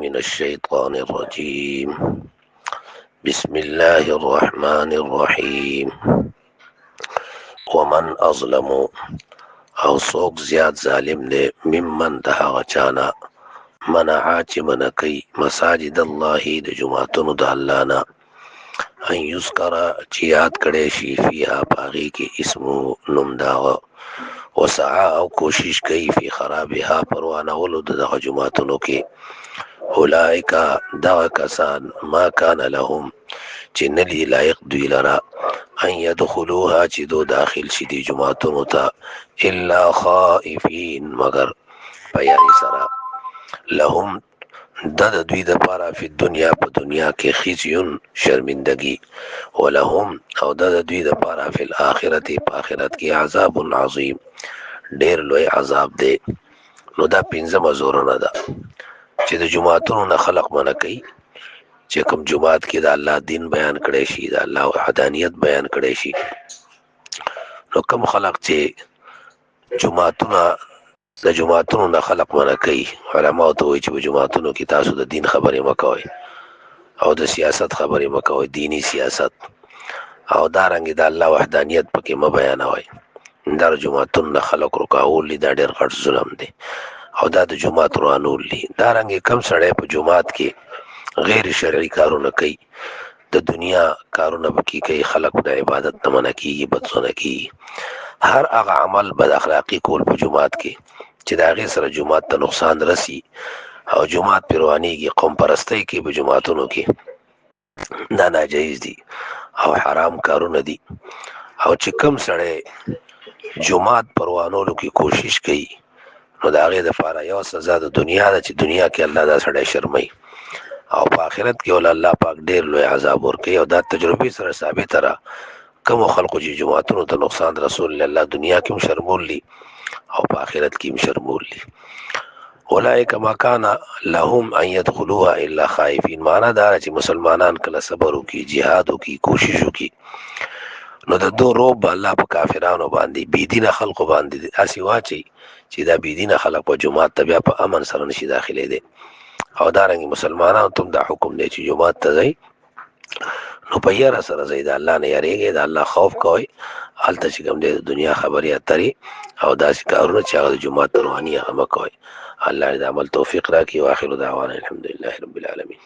من الشيطان الرجيم. بسم الله الرحمن الرحيم. ومن أظلم او څوک زیات ظالم دی ممن د هغه چانا منع چې منکي مساجد الله د جماعتونو د الله نه ان یذکر چې یاد کړي شي فيها پاغي کې اسمو نوم داغه وسعى او کوشش کوي فی خرابها پروانولو دغه جماعتونو کې اولئک دغه کسان ما کان لهم چې نلی لایق دوی لرا ان يدخلوها چې دو داخل شي دی جماعتونو ته الا خائفین مگر پیاری سرا لهم د دوی د پاره په دنیا په دنیا کې خزیون شرمندگی ولهم او د دوی د پاره په آخرت په آخرت کې عذاب عظیم ډیر لوی عذاب دی. نو دا پنځه مزورونه ده چې د جماعتونو نه خلق منع کوي چې کوم جماعت کې د الله دین بیان کړي شي د الله وحدانیت بیان کړي شي. نو کوم خلق چې جماعتونو نه خلق منع کوي علماء ته وایي چې په جماعتونو کې تاسو د دین خبرې مکوئ او د سیاست خبرې مکوئ دینی سیاست او دارنګ د الله وحدانیت پکې م بیانوي. دا جماعتونو نه خلق رکاول دا ډېر غټ ظلم دی او دا د جماعت روانول دي. دارنګ کم سړی په جماعت کې غیر شرعي کارونه کوي د دنیا کارونه پکې کوي خلق د عبادت نه منع کیږي بدسونه کیږي هر هغه عمل بد اخلاقی کول په جماعت کې چې د هغې سره جماعت ته نقصان رسی او جماعت پیروانیږي قوم پرستی کې په جماعتونو کې دا ناجایز دي او حرام کارونه دي. او چې کم سړی جماعت پروانولو کې کوشش کوي نو د هغې دپاره یو سزا د دنیا ده چې دنیا کې الله دا سړی شرموي او په آخرت کې ول الله پاک ډېر لوی عذاب ورکوي او دا تجربې سره ثابته ده کومو خلقو چې جماعتونو ته نقصان رسول الله دنیا کې هم شرمولی او په آخرت کې هم شرمولی. اولئک ما کان لهم ان يدخلوها الا خائفین معنا دا چې مسلمانان کله صبر وکړي جهاد وکړي کوشش وکړي نو د دو روب الله په کافرانو باندې بيدینه خلقو باندې اسی واچي چې دا بيدینه خلق په جماعت ته بیا په امن سره نشي داخلي دي او دارنګ مسلمانانو ته دا حکم دی چې جماعت ته ځي نو په یاره سره ځي د الله نه یریږي د الله خوف کوي هلته چې کوم دی د دنیا خبرې اترې او داسې کارونه چې هغه د جماعت روحاني هغه مه کوئ. الله دې عمل توفیق راکړي. واخر دعوانا الحمدلله رب العالمین.